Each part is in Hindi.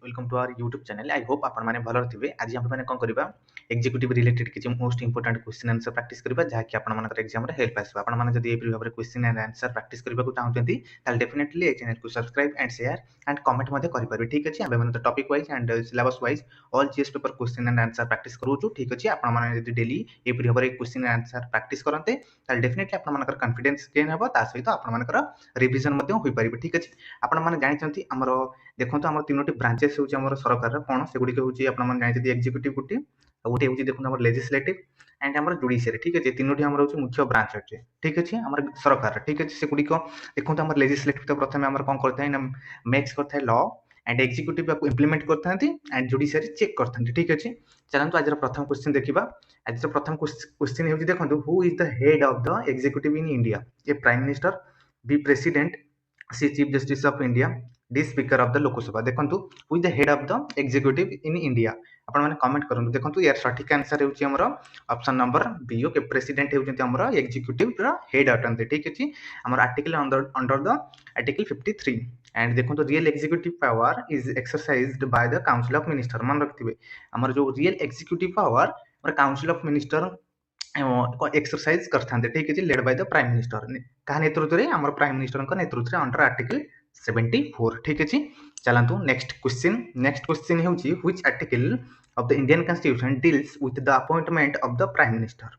Welcome to our YouTube channel. I hope आपण माने भलो थिबे। आज हम माने कोन करबा एग्जीक्यूटिव रिलेटेड किछि most important question answer practice करबा जाकि आपण मानकर एग्जाम रे हेल्प आसबा। आपण माने जदि ए भाबरे क्वेश्चन एंड आंसर प्रैक्टिस करबा को चाहउछंती ताल डेफिनेटली ए चैनल को subscribe and share and comment मध्ये करि परबे। ठीक अछि, हम माने तो topic wise and syllabus wise all GS paper question and answer practice करूछु। ठीक अछि, आपण माने जदि डेली ए भाबरे क्वेश्चन एंड आंसर प्रैक्टिस करनते ताल डेफिनेटली आपण मानकर कॉन्फिडेंस गेन हबो, ता सहित आपण मानकर रिवीजन मध्ये होई परिबे। ठीक अछि, आपण माने जानिचंती हमरो देखो आम तीनो ब्रांचेस होमर सरकार कौन से गुड़िक हूँ आप जानते एक्जिक्यूटिव गोटे गोटे हूँ देखो आम लेजिस्लेटिव एंड आम जुडिशियरी। ठीक है, तीनो आम मुख्य ब्रांच अच्छे। ठीक अच्छे, आम सरकार। ठीक अच्छे, से गुड़िक देखो आम लेजिस्लेटिव तो प्रथम आम कौन करता है मेक्स करता है लॉ एंड एक्जिक्यूटिव आपको इंप्लीमेंट करता एंड जुडिशियरी चेक करता। ठीक अच्छे, चलते आज प्रथम क्वेश्चन देखा। आज प्रथम क्वेश्चन हो देखो, who is the head of the executive in India? A prime minister, B president, C chief justice of India, D speaker of the Lok Sabha. देखंतु who is the head of the executive in India? आपण माने कमेंट करंतु। देखंतु यार सठिक आंसर हेउची हमर option number B. Okay, president हेउचंती हमर एक्जिक्यूटिव रा हेड अटंते। ठीक अछि, हमर article under the article 53 and देखंतु real executive power is exercised by the council of minister. मन रखथिबे हमर जो रियल एक्जिक्यूटिव पावर और काउंसिल ऑफ मिनिस्टर एक्सरसाइज करथांते। ठीक अछि, led by the prime minister. का नेतृत्व रे हमर प्राइम मिनिस्टर का नेतृत्व रे अंडर आर्टिकल 74। ठीक अछि, चलंतु नेक्स्ट क्वेश्चन। नेक्स्ट क्वेश्चन हेउची which article of the Indian constitution deals with the appointment of the prime minister?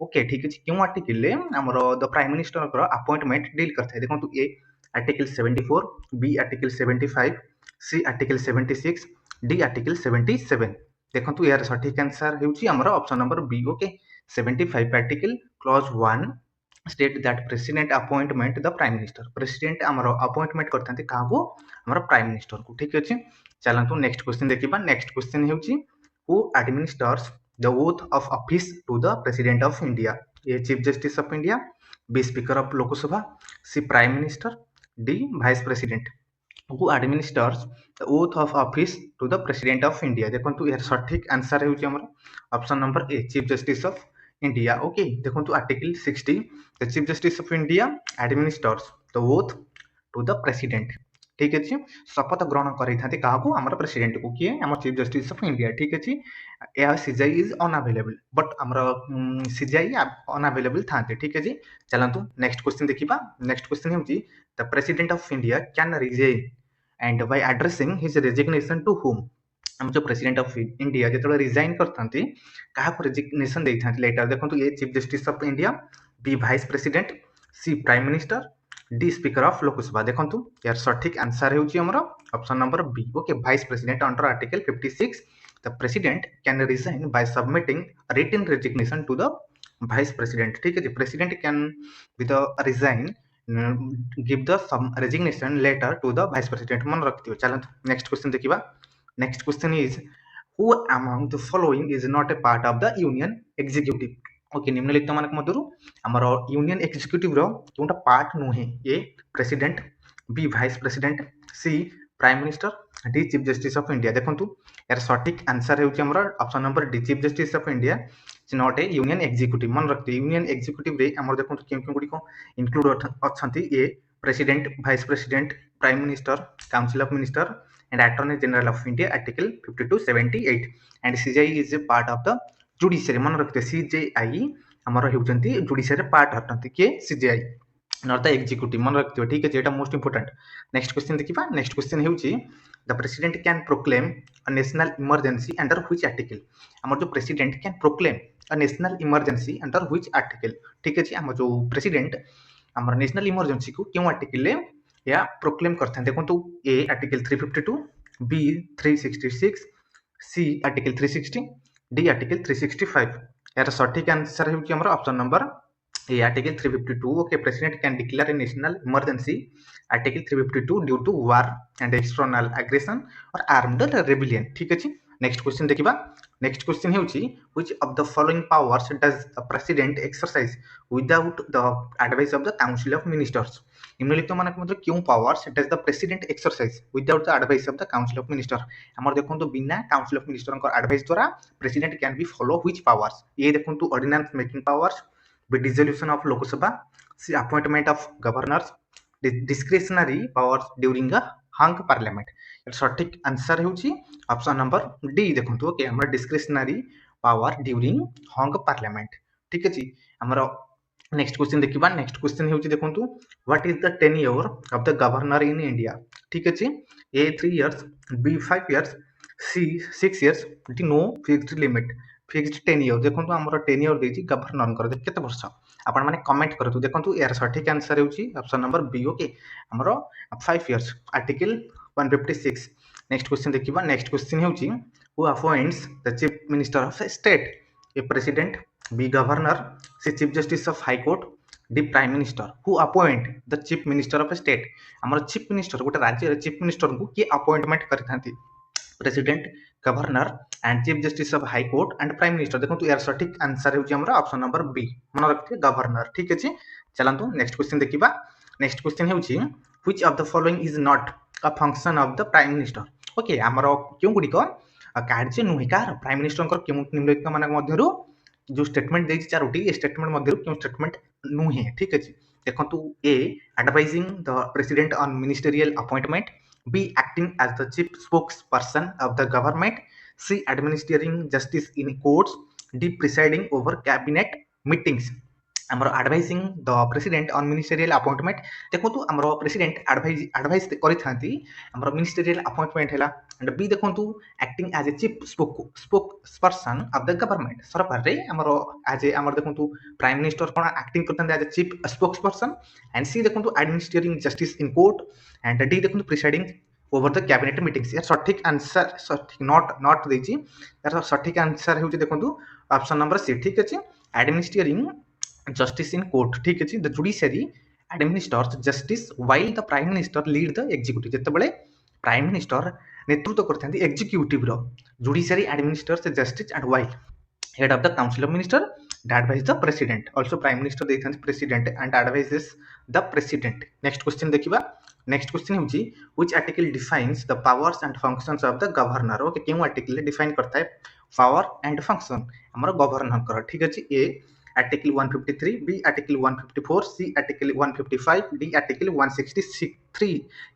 Okay, ठीक अछि, क्यों आर्टिकल ले हमर द प्राइम मिनिस्टर का अपॉइंटमेंट डील करथा है? देखंतु A article 74, B article 75, C article 76, D article 77। देखंतु यार सठिक आंसर हेउची हमर option number B. Okay, 75 article clause 1 state that president appointment the prime minister. President हमर अपॉइंटमेंट करथांती काहू? हमर प्राइम मिनिस्टर को। ठीक अछि, चलंतु नेक्स्ट क्वेश्चन देखिबा। Next question हेउची who administers the oath of office to the president of India? A chief justice of India, B speaker of Lok Sabha, C prime minister, D vice president. Who administers the oath of office to the president of India? देखंतु यार सठिक आंसर हेउची हमर option number A, chief justice of India. Okay, देखंतु article 60 the chief justice of India administers the oath to the president. ठीक अछि, शपथ ग्रहण करैथांती काहू? हमर प्रेसिडेंट को। किए? हमर चीफ जस्टिस ऑफ इंडिया। ठीक अछि, या सीजीआई इज अनअवेलेबल, बट हमर सीजीआई अनअवेलेबल थांते। ठीक अछि, चलंतु नेक्स्ट क्वेश्चन देखिबा। नेक्स्ट क्वेश्चन हेउची the president of India can resign and bye addressing his resignation to whom? हम जो प्रेसिडेंट ऑफ इंडिया जेतले रिजाइन करथांती काहा को रेजिग्नेशन देथांती लेटर? देखंतु ए chief justice of India, B vice president, C prime minister, D speaker of Lok Sabha. देखंतु यार सठिक आंसर हेउची हमर option number B. Okay, vice president under article 56 the president can resign by submitting written resignation to the vice president. ठीक है, president can with resign give the some resignation letter to the vice president. मन रखथियो। चलंतु नेक्स्ट क्वेश्चन देखिबा। Next question is who among the following is not a part of the union executive? Okay, निम्नलिखित मानक मध्यरु हमर यूनियन एग्जीक्यूटिव रो कोनटा पार्ट नुहे? A president, B vice president, C prime minister, D chief justice of India. देखंतु यार सठिक आंसर हेउची हमर option number D, chief justice of India is not a union executive. मन रखते यूनियन एग्जीक्यूटिव रे हमर देखंतु केम केम गुडी को इंक्लूड अछंती? A president, vice president, prime minister, council of minister and attorney general of India article 52 78 and CJI is a part of the judiciary. मन रखते सीजीआई हमर हेउचंती जुडिशियरी पार्ट हटंती के सीजीआई नॉट द एग्जीक्यूटिव। मन रखते। ठीक है, एटा मोस्ट इंपोर्टेंट। नेक्स्ट क्वेश्चन देखिबा। नेक्स्ट क्वेश्चन हेउची the president can proclaim a national emergency under which article? हमर जो president can proclaim a national emergency under which article? ठीक अछि, हमर जो प्रेसिडेंट हमर नेशनल इमरजेंसी को क्यों आर्टिकल ले या प्रोक्लेम करथां? देखंतु A article 352, B 366, C article 360, D article 365। यार सठिक आंसर हेउची हमर option number A, article 352। Okay, president can declare a national emergency article 352 due to war and external aggression और आर्म्ड रेबेलियन। ठीक अछि, नेक्स्ट क्वेश्चन देखिबा। नेक्स्ट क्वेश्चन हेउची which of the following powers does the president exercise without the advice of the council of ministers? निम्नलिखित मानक मध्य क्यों powers does the president exercise without the advice of the council of minister? हमर देखंतु बिना काउंसिल ऑफ मिनिस्टर को एडवाइस द्वारा president can be follow which powers? ए देखंतु ordinance making powers, B dissolution of Lok Sabha, C appointment of governors, discretionary powers during a hung parliament सठिक आंसर होउची ऑप्शन नंबर डी देखंतु ओके हमर डिस्क्रिशनरी पावर ड्यूरिंग हंग पार्लियामेंट ठीक अछि हमर नेक्स्ट क्वेश्चन देखिबा नेक्स्ट क्वेश्चन होउची देखंतु what is the tenure of the governor in India ठीक अछि A 3 years B 5 years C 6 years D no fixed limit fixed tenure देखंतु हमर टेन्योर देछि गवर्नर कर केते वर्ष आपण माने कमेंट करतु देखंतु यार सठिक आंसर होउची ऑप्शन नंबर बी ओके हमर 5 इयर्स आर्टिकल 156 नेक्स्ट क्वेश्चन देखिबा नेक्स्ट क्वेश्चन होउची who appoints the chief minister of state A president B governor C chief justice of high court D prime minister who appoint the chief minister of state हमर चीफ मिनिस्टर गोटे राज्य चीफ मिनिस्टर को किए अपॉइंटमेंट करथांती president governor and chief justice of high court and prime minister देखो यार सठिक आंसर होउची हमरा ऑप्शन नंबर बी मन रखिए गवर्नर ठीक अछि चलंतु नेक्स्ट क्वेश्चन देखिबा नेक्स्ट क्वेश्चन होउची which of the following is not a function of the prime minister okay हमर क्यों गुडी को कार्य नुहे कार प्राइम मिनिस्टर को क्यों निम्नलिखित मानक मध्यरु जो स्टेटमेंट देछि चारोटी ए स्टेटमेंट मध्यरु क्यों स्टेटमेंट नुहे ठीक अछि देखंतु A advising the president on ministerial appointment B acting as the chief spokesperson of the government C administrating justice in courts D presiding over cabinet meetings हमर advising the president on ministerial appointment देखंतु हमर प्रेसिडेंट एडवाइस करि थांती हमर मिनिस्टरियल अपॉइंटमेंट हैला एंड बी देखंतु acting as a chief spokesperson of the government सरकार रे हमर एज ए हमर देखंतु प्राइम मिनिस्टर कोन acting करथांते as a chief spokesperson and C देखंतु administrating justice in court and D देखंतु presiding over the cabinet meetings यार सठिक आंसर सठिक नॉट देछि यार सठिक आंसर हेउची देखंतु ऑप्शन नंबर सी ठीक अछि एडमिनिस्ट्रेटिंग justice in court ठीक अछि the judiciary administers justice while the prime minister lead the executive जते बेले प्राइम मिनिस्टर नेतृत्व करथांती एग्जीक्यूटिव रो judiciary administers the justice and while head of the council of minister that advise the president also prime minister देथांती president and advises the president next question देखिबा next question होची which article defines the powers and functions of the governor okay केउ आर्टिकल डिफाइन करता है power and function हमर गवर्नर कर ठीक अछि ए Article 153, B Article 154, C Article 155, D Article 163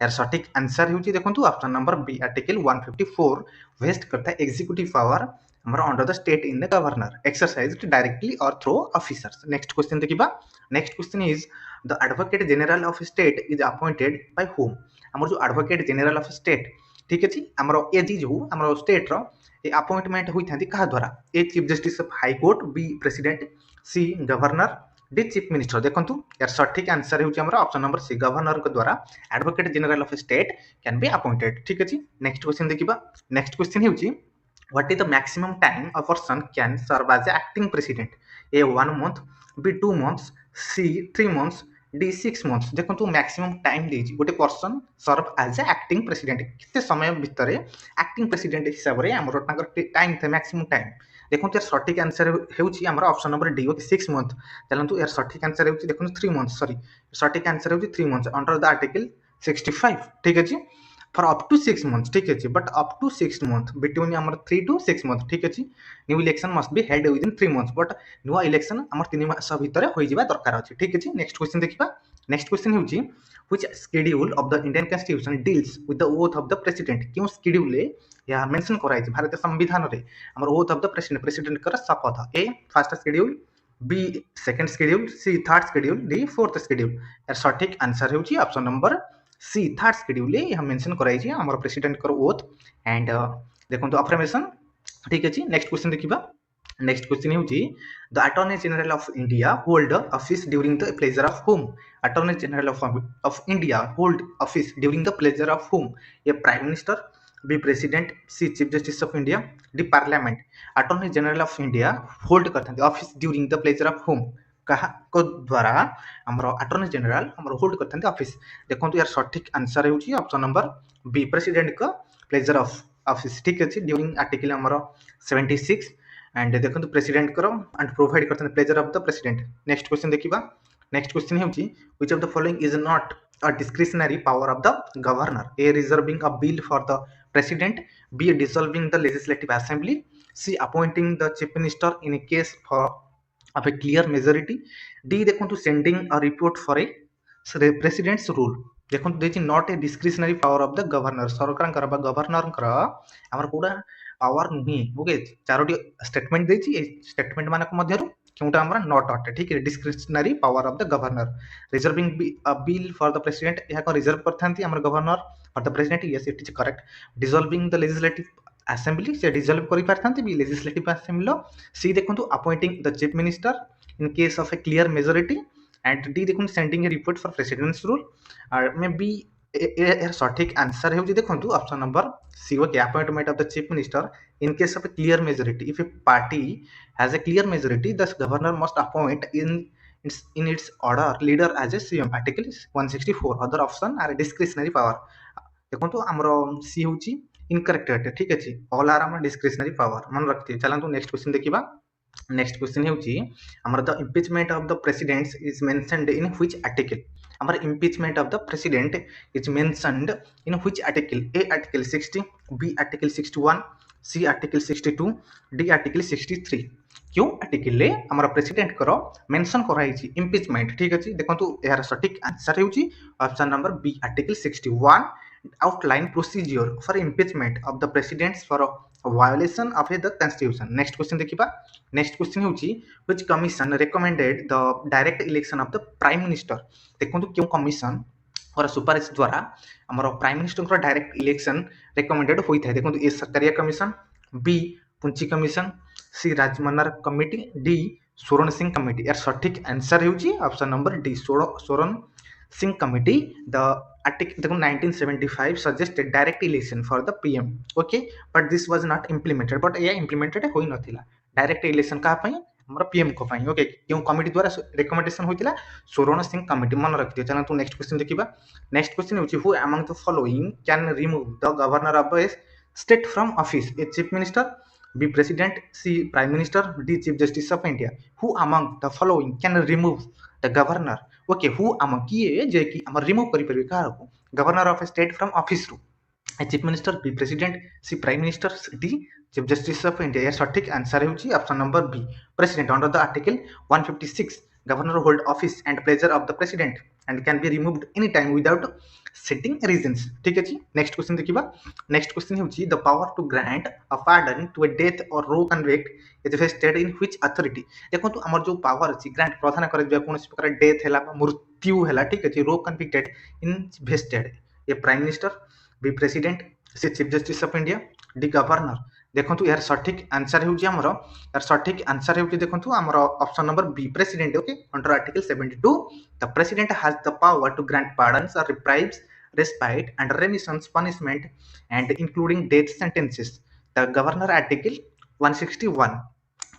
यार सठिक आंसर होची देखंतु option number B article 154 vest करता है एग्जीक्यूटिव पावर हमर under the state in the governor exercised directly और थ्रू ऑफिसर्स नेक्स्ट क्वेश्चन देखिबा next question is the advocate general of state is appointed by whom हमर जो एडवोकेट जनरल ऑफ स्टेट ठीक अछि हमर एजी जो हमर स्टेट रो ए अपॉइंटमेंट होई थांती कहा द्वारा A chief justice of high court B president C governor D chief minister देखंतु यार सठिक आंसर होची हमरा ऑप्शन नंबर सी गवर्नर के द्वारा advocate general of state can be appointed ठीक अछि नेक्स्ट क्वेश्चन देखिबा नेक्स्ट क्वेश्चन होची what is the maximum time a person can serve as acting president A 1 month B 2 months C 3 months D 6 months देखंतु मैक्सिमम टाइम देछि गोटे person serve as acting president किते समय भितरे एक्टिंग प्रेसिडेंट हिसाब रे हमर टांगर टाइम थे मैक्सिमम टाइम देखंतु यार सठिक आंसर हेउची हमरा option number D okay 6 month चलंतु यार सठिक आंसर हेउची देखंतु 3 मंथ सॉरी सठिक आंसर हेउची 3 मंथ अंडर द आर्टिकल 65 ठीक अछि फॉर अप टू 6 मंथ्स ठीक अछि but up to 6 month between हमर 3 टू 6 मंथ ठीक अछि new election must be held within 3 months but new election हमर 3 मास भितरे होई जिबा दरकार अछि ठीक अछि नेक्स्ट क्वेश्चन देखिबा नेक्स्ट क्वेश्चन हेउची which schedule of the Indian constitution deals with the oath of the president क्यों शेड्यूल ले या मेंशन कराई भारतीय संविधान रे हमर ओथ ऑफ द प्रेसिडेंट कर शपथ A first schedule B second schedule C third schedule D fourth schedule यार सठिक आंसर हेउची option number C third schedule हम मेंशन कराई छी हमर प्रेसिडेंट कर ओथ एंड देखंतु अफर्मेशन ठीक अछि नेक्स्ट क्वेश्चन देखिबा नेक्स्ट क्वेश्चन होची the attorney general of India hold office during the pleasure of whom attorney general of India hold office during the pleasure of whom A prime minister B president C chief justice of India D parliament attorney general of India hold करथांती office during the pleasure of whom कहा को द्वारा हमर अटॉर्नी जनरल हमर होल्ड करथांती ऑफिस देखंतु यार सठिक आंसर हेउची ऑप्शन नंबर बी प्रेसिडेंट का प्लेजर ऑफ ऑफिस ठीक अछि ड्यूरिंग आर्टिकल हमर 76 एंड देखंतु प्रेसिडेंट करो एंड प्रोवाइड करथांती pleasure of the president next question देखिबा नेक्स्ट क्वेश्चन हेउची which of the following is not a discretionary power of the governor a reserving a bill for the president b dissolving the legislative assembly c appointing the chief minister in a case for of a clear majority d देखंतु sending a report for a president's rule देखो देछि not a discretionary power of the governor सरकार बा गवर्नर हमर पूरा पावर नुही ओके चारोटी स्टेटमेंट देछि ए स्टेटमेंट मानक मध्यरु क्योंटा हमरा नॉट अटे ठीक है discretionary power of the governor reserving a bill for the president यहा को रिजर्व करथांती हमर governor for the president yes it is correct dissolving the legislative assembly से डिसॉल्व करि पारथांती बी लेजिस्लेटिव असेंबली सी देखंतु appointing the chief minister in case of a clear majority and D देखो sending a report for president's rule may be सठिक आंसर है देखो option number C okay appointment of the chief minister in case of a clear majority if a party has a clear majority the governor must appoint in its order leader as a CM article 164 other option are discretionary power देखो हमरो सी होची इनकरेक्ट है ठीक अछि ऑल आर हम डिस्क्रिशनरी पावर मन रखती चलंतु नेक्स्ट क्वेश्चन देखिबा नेक्स्ट क्वेश्चन होची हमर the impeachment of the president's is mentioned in which article हमर impeachment of the president is mentioned in which article A article 60 B article 61 C article 62 D article 63 क्यों आर्टिकल ले हमर प्रेसिडेंट करो मेंशन कराई इम्पीचमेंट ठीक अछि देखंतु यार सटीक आंसर होची option number B article 61 outline procedure for impeachment of the presidents for a violation of the constitution next question देखिबा next question होची which commission recommended the direct election of the prime minister देखंतु क्यों कमिशन और सुपारिश द्वारा हमर प्राइम मिनिस्टर को डायरेक्ट इलेक्शन रेकमेंडेड होई थाए देखंतु A Sarkaria commission B Punchhi commission C Rajamannar committee D Swaran Singh committee यार सठिक आंसर होची option number D Swaran Singh committee the article 1975 suggested direct election for the PM okay but this was not implemented but ये implemented होई नथिला direct election का पई हमर PM को पई ओके क्यों कमिटी द्वारा रिकमेंडेशन होइतिला सोरण सिंह कमिटी मन रखियो चला तू नेक्स्ट क्वेश्चन देखिबा नेक्स्ट क्वेश्चन होची who among the following can remove the governor of a state from office A chief minister B president C prime minister D chief justice of India who among the following can remove the governor okay who among किए जे कि हम रिमूव करि परबे कार को governor of a state from office रू A chief minister B president C prime minister D chief justice of India यार सठिक आंसर होची option number B president under the article 156 governor hold office and pleasure of the president and can be removed any time without setting reasons ठीक है जी नेक्स्ट क्वेश्चन देखिबा नेक्स्ट क्वेश्चन होची the power to grant a pardon to a death और रो convict is vested in which authority देखो तो हमर जो पावर अछि ग्रांट प्रदान करे जे कोनोसी प्रकार डेथ हैला मृत्यु हैला ठीक है रो convicted in vested A prime minister B president C chief justice of India D governor देखंतु यार सठिक आंसर होची हमरो यार सठिक आंसर होची देखंतु हमरो option number B president okay under article 72 the president has the power to grant pardons और reprieves respite and remissions punishment and including death sentences the governor article 161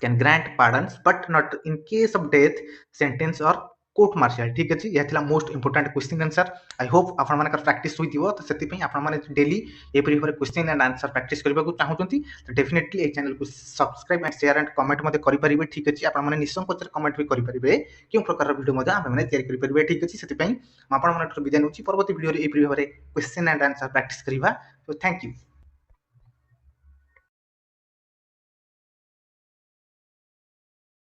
can grant pardons but not in case of death sentence or court martial ठीक अछि या थिला most important question answer I hope आपन मानकर प्रैक्टिस होइतिबो तो सेति पई आपन माने डेली ए prefer question and answer practice करबा को चाहउचंती तो डेफिनेटली ए चैनल को subscribe and share and comment मते करि परिबे ठीक अछि आपन माने निसंकोच कमेंट भी करि परिबे क्यों प्रकार वीडियो मते आपन माने तयार करि परिबे ठीक अछि सेति पई आपन माने विदाय नउची परवर्ती वीडियो रे ए prefer question and answer practice करिबा तो थैंक यू